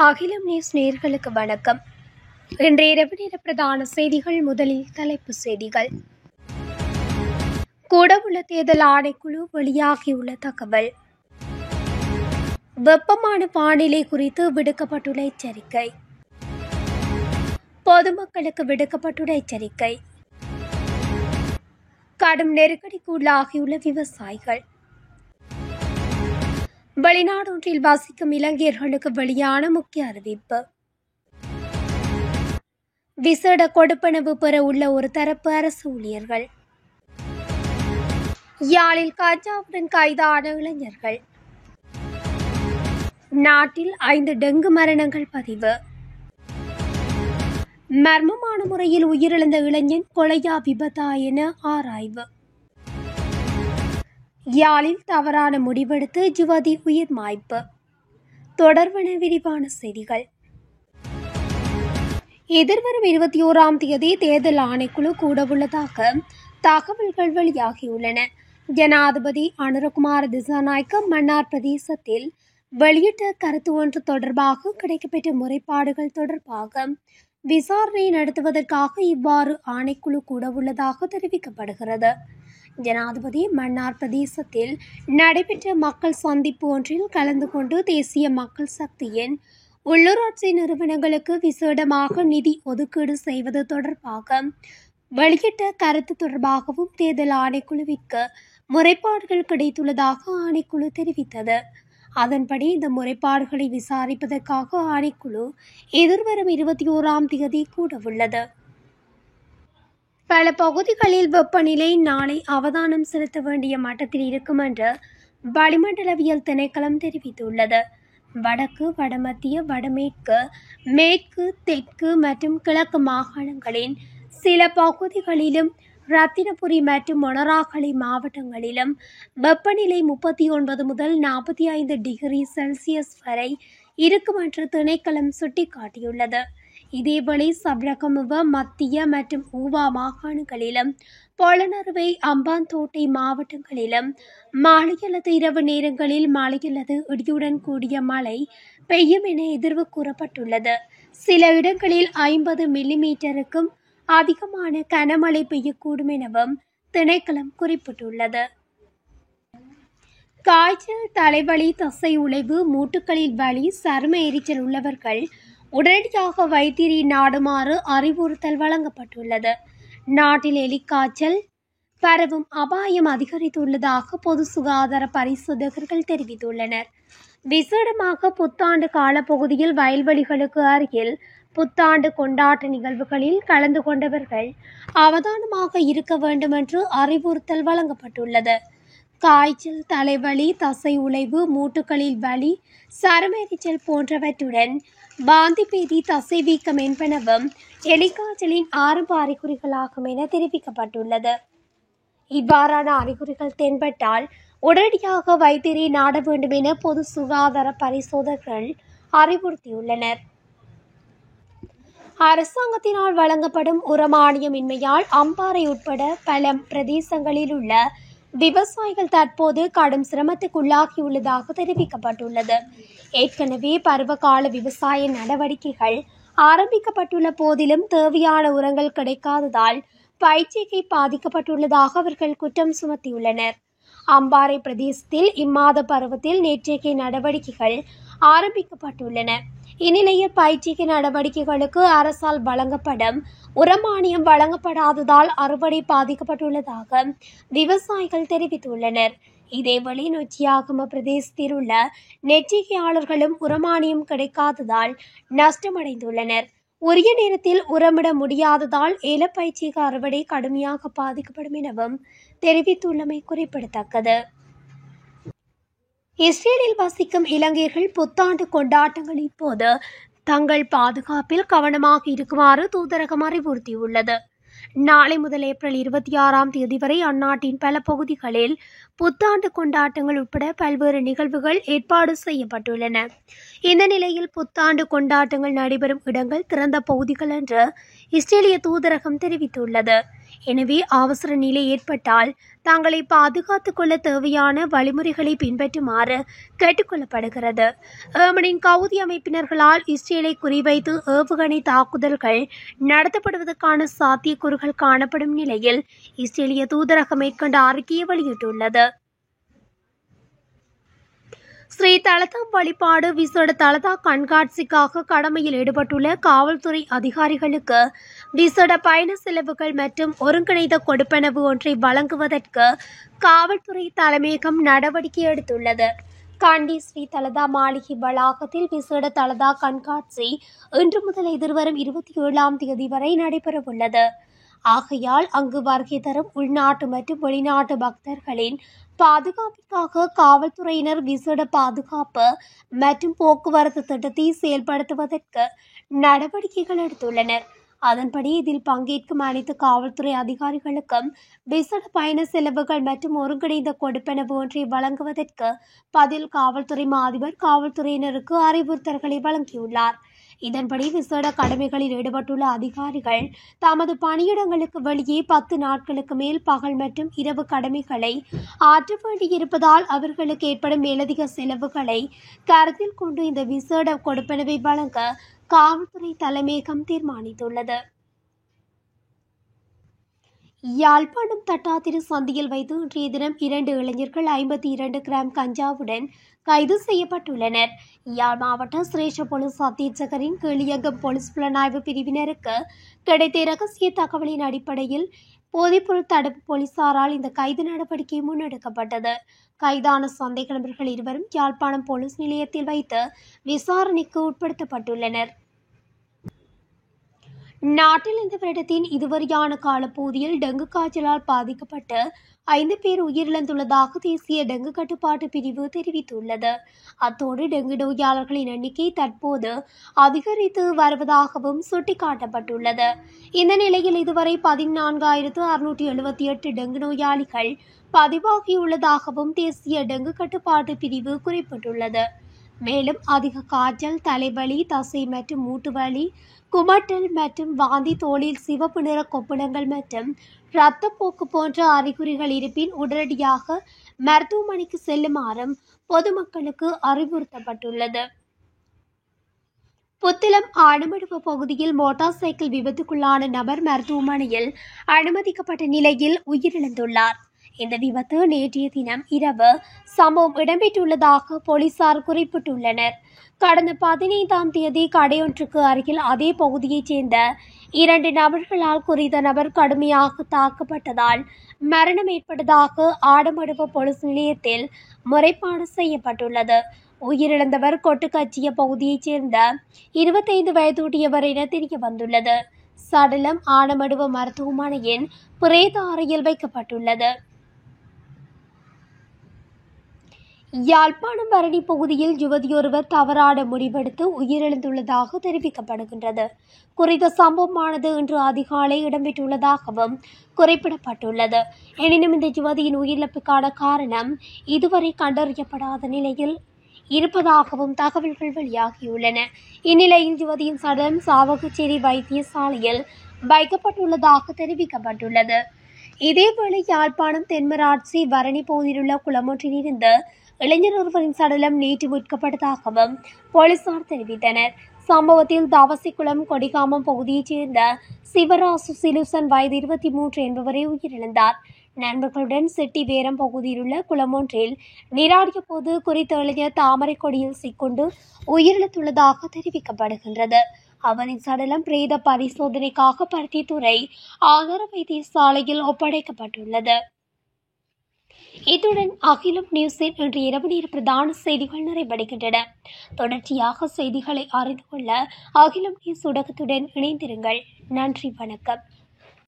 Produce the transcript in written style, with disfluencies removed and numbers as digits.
அகிலம் நியூஸ் நேயர்களுக்கு வணக்கம். இன்றைய இரவு நேர பிரதான செய்திகள். முதலில் தலைப்புச் செய்திகள். கூடவுள்ள தேர்தல் ஆணைக்குழு வெளியாகியுள்ள தகவல். வெப்பமான வானிலை குறித்து விடுக்கப்பட்டுள்ள எச்சரிக்கை. பொதுமக்களுக்கு விடுக்கப்பட்டுள்ள எச்சரிக்கை. கடும் நெருக்கடிக்கு உள்ளாகியுள்ள விவசாயிகள். வெளிநாடொன்றில் வசிக்கும் இலங்கையர்களுக்கு வெளியான முக்கிய அறிவிப்பு. விசேட கொடுப்பனவு பெற உள்ள ஒரு தரப்பு அரசு ஊழியர்கள். யாழில் கஞ்சாவுடன் கைதான இளைஞர்கள். நாட்டில் 5 டெங்கு மரணங்கள் பதிவு. மர்மமான முறையில் உயிரிழந்த இளைஞன் கொலையா விபத்தா என ஆராய்வு. யாழில் தவறான முடிவெடுத்து யுவதி உயிர் மாய்ப்பு. தொடர்பான விரிவான செய்திகள். எதிர்வரும் 21ஆம் தேதி தேர்தல் ஆணைக்குழு கூடவுள்ளதாக தகவல்கள் வெளியாகியுள்ளன. ஜனாதிபதி அனுரகுமார திசாநாயக்க மன்னார் பிரதேசத்தில் வெளியிட்ட கருத்து ஒன்று தொடர்பாக கிடைக்கப்பெற்ற முறைப்பாடுகள் தொடர்பாக விசாரணை நடத்துவதற்காக இவ்வாறு ஆணைக்குழு கூடவுள்ளதாக தெரிவிக்கப்படுகிறது. ஜனாதிபதி மன்னார் பிரதேசத்தில் நடைபெற்ற மக்கள் சந்திப்பு ஒன்றில் கலந்து கொண்டு தேசிய மக்கள் சக்தியின் உள்ளூராட்சி நிறுவனங்களுக்கு விசேடமாக நிதி ஒதுக்கீடு செய்வது தொடர்பாக வெளியிட்ட கருத்து தொடர்பாகவும் தேர்தல் ஆணைக்குழுவிற்கு முறைப்பாடுகள் கிடைத்துள்ளதாக ஆணைக்குழு தெரிவித்தது. அதன்படி இந்த முறைப்பாடுகளை விசாரிப்பதற்காக ஆணைக்குழு எதிர்வரும் 21ஆம் தேதி கூடவுள்ளது. பல பகுதிகளில் வெப்பநிலை நாளை அவதானம் செலுத்த வேண்டிய மட்டத்தில் இருக்கும் என்று வளிமண்டலவியல் திணைக்களம் தெரிவித்துள்ளது. வடக்கு, வடமத்திய, வடமேற்கு, மேற்கு, தெற்கு மற்றும் கிழக்கு மாகாணங்களின் சில பகுதிகளிலும் ரத்தினபுரி மற்றும் மொனராகலை மாவட்டங்களிலும் வெப்பநிலை 39 முதல் 45 டிகிரி செல்சியஸ் வரை இருக்கும் என்று திணைக்களம் சுட்டிக்காட்டியுள்ளது. இதேவேளை சப்ரகமுவ, மத்திய மற்றும் ஊவா மாகாணங்களிலும் பொலனறுவை, அம்பாந்தோட்டை மாவட்டங்களிலும் மாலை அல்லது இரவு நேரங்களில் மழை அல்லது இடியுடன் கூடிய மழை பெய்யும் என எதிர்வு கூறப்பட்டுள்ளது. சில இடங்களில் 50 மில்லிமீட்டருக்கும் அதிகமான கனமழை பெய்யக்கூடும் எனவும் திணைக்களம் குறிப்பிட்டுள்ளது. காய்ச்சல், தலைவலி, தசை உளைவு, மூட்டுகளில் வலி, சரும எரிச்சல் உள்ளவர்கள் உடனடியாக வைத்தியரை நாடுமாறு அறிவுறுத்தல் வழங்கப்பட்டுள்ளது. நாட்டில் எலிக்காய்ச்சல் பரவும் அபாயம் அதிகரித்துள்ளதாக பொது சுகாதார பரிசோதகர்கள் தெரிவித்துள்ளனர். விசேடமாக புத்தாண்டு காலப்பகுதியில் வயல்வெளிகளுக்கு அருகில் புத்தாண்டு கொண்டாட்ட நிகழ்வுகளில் கலந்து கொண்டவர்கள் அவதானமாக இருக்க வேண்டும் என்று அறிவுறுத்தல் வழங்கப்பட்டுள்ளது. காய்ச்சல், தலைவலி, தசை உளைவு, மூட்டுகளில் வலி, சருமெரிச்சல் போன்றவற்றுடன் வாந்தி பேதி, தசை வீக்கம் என்பனவும் எலிக்காய்ச்சலின் ஆரம்ப அறிகுறிகளாகும் என தெரிவிக்கப்பட்டுள்ளது. இவ்வாறான அறிகுறிகள் தென்பட்டால் உடனடியாக வைத்தியரை நாட வேண்டும் என பொது சுகாதார பரிசோதகர்கள் அறிவுறுத்தியுள்ளனர். அரசாங்கத்தினால் வழங்கப்படும் உரமானியமின்மையால் அம்பாறை உட்பட பல பிரதேசங்களில் உள்ள விவசாயிகள் தற்போது கடும் சிரமத்துக்குள்ளாகியுள்ளதாக தெரிவிக்கப்பட்டுள்ளது. ஏற்கனவே பருவகால விவசாய நடவடிக்கைகள் ஆரம்பிக்கப்பட்டுள்ள போதிலும் தேவையான உரங்கள் கிடைக்காததால் பயிர்ச்செய்கை பாதிக்கப்பட்டுள்ளதாக அவர்கள் குற்றம் சுமத்தியுள்ளனர். அம்பாறை பிரதேசத்தில் இம்மாத பருவத்தில் நேர்ச்செய்கை நடவடிக்கைகள் ஆரம்பிக்கப்பட்டுள்ளன. இந்நிலையில் பயிர்ச்செய்கை நடவடிக்கைகளுக்கு அரசால் வழங்கப்படும் உரமானியம் வழங்கப்படாததால் அறுவடை பாதிக்கப்பட்டுள்ளதாக விவசாயிகள் தெரிவித்துள்ளனர். இதேவேளை நொச்சியாகம பிரதேசத்தில் உள்ள நெற்றிகையாளர்களும் உரமானியம் கிடைக்காததால் நஷ்டமடைந்துள்ளனர். உரிய நேரத்தில் உரமிட முடியாததால் ஏலப்பயிற்சிக்கு அறுவடை கடுமையாக பாதிக்கப்படும் எனவும் தெரிவித்துள்ளமை குறிப்பிடத்தக்கது. இஸ்ரேலில் வசிக்கும் இலங்கையர்கள் புத்தாண்டு கொண்டாட்டங்களின் போது தங்கள் பாதுகாப்பில் கவனமாக இருக்குமாறு தூதரகம் அறிவுறுத்தியுள்ளது. நாளை முதல் ஏப்ரல் 26ஆம் தேதி வரை அந்நாட்டின் பல பகுதிகளில் புத்தாண்டு கொண்டாட்டங்கள் உட்பட பல்வேறு நிகழ்வுகள் ஏற்பாடு செய்யப்பட்டுள்ளன. இந்த நிலையில் புத்தாண்டு கொண்டாட்டங்கள் நடைபெறும் இடங்கள் திறந்த பகுதிகள் என்று இஸ்ரேலிய தூதரகம் தெரிவித்துள்ளது. எனவே அவசர நிலை ஏற்பட்டால் தங்களை பாதுகாத்துக் கொள்ள தேவையான வழிமுறைகளை பின்பற்றுமாறு கேட்டுக்கொள்ளப்படுகிறது. ஏமனின் கவுதி அமைப்பினர்களால் இஸ்ரேலை குறிவைத்து ஏவுகணை தாக்குதல்கள் நடத்தப்படுவதற்கான சாத்தியக்கூறுகள் காணப்படும் நிலையில் இஸ்ரேலிய தூதரகம் மேற்கொண்ட அறிக்கையை வெளியிட்டுள்ளது. ஸ்ரீ தலதா வழிபாடு விசேட தலதா கண்காட்சிக்காக கடமையில் ஈடுபட்டுள்ள காவல்துறை அதிகாரிகளுக்கு விசேட பயண செலவுகள் மற்றும் ஒருங்கிணைந்த கொடுப்பனவு ஒன்றை வழங்குவதற்கு காவல்துறை தலைமையகம் நடவடிக்கை எடுத்துள்ளது. கண்டி ஸ்ரீ தலதா மாளிகை வளாகத்தில் விசேட தலதா கண்காட்சி இன்று முதல் எதிர்வரும் 27ஆம் தேதி வரை நடைபெறவுள்ளது. ஆகையால் அங்கு வருகை தரும் உள்நாட்டு மற்றும் வெளிநாட்டு பக்தர்களின் பாதுகாப்பிற்காக காவல்துறையினர் விசேட பாதுகாப்பு மற்றும் போக்குவரத்து திட்டத்தை செயல்படுத்துவதற்கு நடவடிக்கைகள் எடுத்துள்ளனர். அதன்படி இதில் பங்கேற்கும் அனைத்து காவல்துறை அதிகாரிகளுக்கும் விசேட பயண செலவுகள் மற்றும் ஒருங்கிணைந்த கொடுப்பனவு ஒன்றை வழங்குவதற்கு பதில் காவல்துறை அதிபர் காவல்துறையினருக்கு அறிவுறுத்தல்களை வழங்கியுள்ளார். இதன்படி விசேட கடமைகளில் ஈடுபட்டுள்ள அதிகாரிகள் தமது பணியிடங்களுக்கு வெளியே 10 நாட்களுக்கு மேல் பகல் மற்றும் இரவு கடமைகளை ஆற்ற வேண்டியிருப்பதால் அவர்களுக்கு ஏற்படும் மேலதிக செலவுகளை கருத்தில் கொண்டு இந்த விசேட கொடுப்பனவை வழங்க காவல்துறை தலைமையகம் தீர்மானித்துள்ளது. யாழ்ப்பாணம் தட்டாத்திரு சந்தியில் வைத்து இன்றைய தினம் 2 இளைஞர்கள் 52 கிராம் கஞ்சாவுடன் கைது செய்யப்பட்டுள்ளனர். யாழ் மாவட்ட சிரேஷ்ட போலீஸ் அத்தீட்சகரின் கீழியங்கம் போலீஸ் புலனாய்வு பிரிவினருக்கு கிடைத்த இரகசிய தகவலின் அடிப்படையில் போதைப்பொருள் தடுப்பு போலீசாரால் இந்த கைது நடவடிக்கை முன்னெடுக்கப்பட்டது. கைதான சந்தேக நபர்கள் இருவரும் யாழ்ப்பாணம் போலீஸ் நிலையத்தில் வைத்து விசாரணைக்கு உட்படுத்தப்பட்டுள்ளனர். நாட்டில் இந்த வருடத்தின் இதுவரையான காலப்பகுதியில் டெங்கு காய்ச்சலால் பாதிக்கப்பட்டு 5 பேர் உயிரிழந்துள்ளதாக தேசிய டெங்கு கட்டுப்பாட்டு பிரிவு தெரிவித்துள்ளது. அத்தோடு டெங்கு நோயாளர்களின் எண்ணிக்கை தற்போது அதிகரித்து வருவதாகவும் சுட்டிக்காட்டப்பட்டுள்ளது. இந்த நிலையில் இதுவரை 14,678 டெங்கு நோயாளிகள் பதிவாகியுள்ளதாகவும் தேசிய டெங்கு கட்டுப்பாட்டு பிரிவு குறிப்பிட்டுள்ளது. மேலும் அதிக காய்ச்சல், தலைவலி, தசை மற்றும் மூட்டு வலி, குமட்டல் மற்றும் வாந்தி, தோலில் சிவப்பு நிற கொப்புளங்கள் மற்றும் இரத்தப்போக்கு போன்ற அறிகுறிகள் இருப்பின் உடனடியாக மருத்துவமனைக்கு செல்லுமாறும் பொதுமக்களுக்கு அறிவுறுத்தப்பட்டுள்ளது. புத்தளம் ஆனமடுவ பகுதியில் மோட்டார் சைக்கிள் விபத்துக்குள்ளான நபர் மருத்துவமனையில் அனுமதிக்கப்பட்ட நிலையில் உயிரிழந்துள்ளார். இந்த விபத்து நேற்றைய தினம் இரவு சம்பவம் இடம்பெற்றுள்ளதாக போலீசார் குறிப்பிட்டுள்ளனர். கடந்த 15ஆம் தேதி கடையொன்றுக்கு அருகில் அதே பகுதியைச் சேர்ந்த 2 நபர்களால் குறித்த நபர் கடுமையாக தாக்கப்பட்டதால் மரணம் ஏற்பட்டதாக ஆடமடுவ போலீஸ் நிலையத்தில் முறைப்பாடு செய்யப்பட்டுள்ளது. உயிரிழந்தவர் கொட்டுக்கச்சிய பகுதியைச் சேர்ந்த 25 வயதுடையவர் என தெரிய வந்துள்ளது. சடலம் ஆடமடுவ மருத்துவமனையின் பிரேத அறையில் வைக்கப்பட்டுள்ளது. யாழ்ப்பாணம் பரணி பகுதியில் யுவதியொருவர் தவறான முடிவெடுத்து உயிரிழந்துள்ளதாக தெரிவிக்கப்படுகின்றது. குறித்த சம்பவமானது இன்று அதிகாலை இடம்பெற்றுள்ளதாகவும் குறிப்பிடப்பட்டுள்ளது. எனினும் இந்த யுவதியின் உயிரிழப்புக்கான காரணம் இதுவரை கண்டறியப்படாத நிலையில் இருப்பதாகவும் தகவல்கள் வெளியாகியுள்ளன. இந்நிலையில் யுவதியின் சடலம் சாவகச்சேரி வைத்தியசாலையில் வைக்கப்பட்டுள்ளதாக தெரிவிக்கப்பட்டுள்ளது. இதேவேளை யாழ்ப்பாணம் தென்மராட்சி பரணி பகுதியிலுள்ள குளமொன்றிலிருந்து இளைஞர் ஒருவரின் சடலம் நேற்று மீட்கப்பட்டதாகவும் போலீசார் தெரிவித்தனர். சம்பவத்தில் தவசிக்குளம் கொடிகாமம் பகுதியைச் சேர்ந்த சிவராசு சிலுசன் வயது 23 என்பவரை உயிரிழந்தார். நண்பர்களுடன் செட்டி வேரம் பகுதியிலுள்ள குளமொன்றில் நீராடிய போது குறித்த இளைஞர் தாமரை கொடியில் சிக்கொண்டு உயிரிழந்துள்ளதாக தெரிவிக்கப்படுகின்றது. அவரின் சடலம் பிரேத பரிசோதனைக்காக பருத்தித்துறை ஆதார வைத்தியசாலையில் ஒப்படைக்கப்பட்டுள்ளது. இத்துடன் அகிலம் நியூஸின் இன்று இரவு நேர பிரதான செய்திகள் நிறைவடைகின்றன. தொடர்ச்சியாக செய்திகளை அறிந்து கொள்ள அகிலம் நியூஸ் ஊடகத்துடன் இணைந்திருங்கள். நன்றி, வணக்கம்.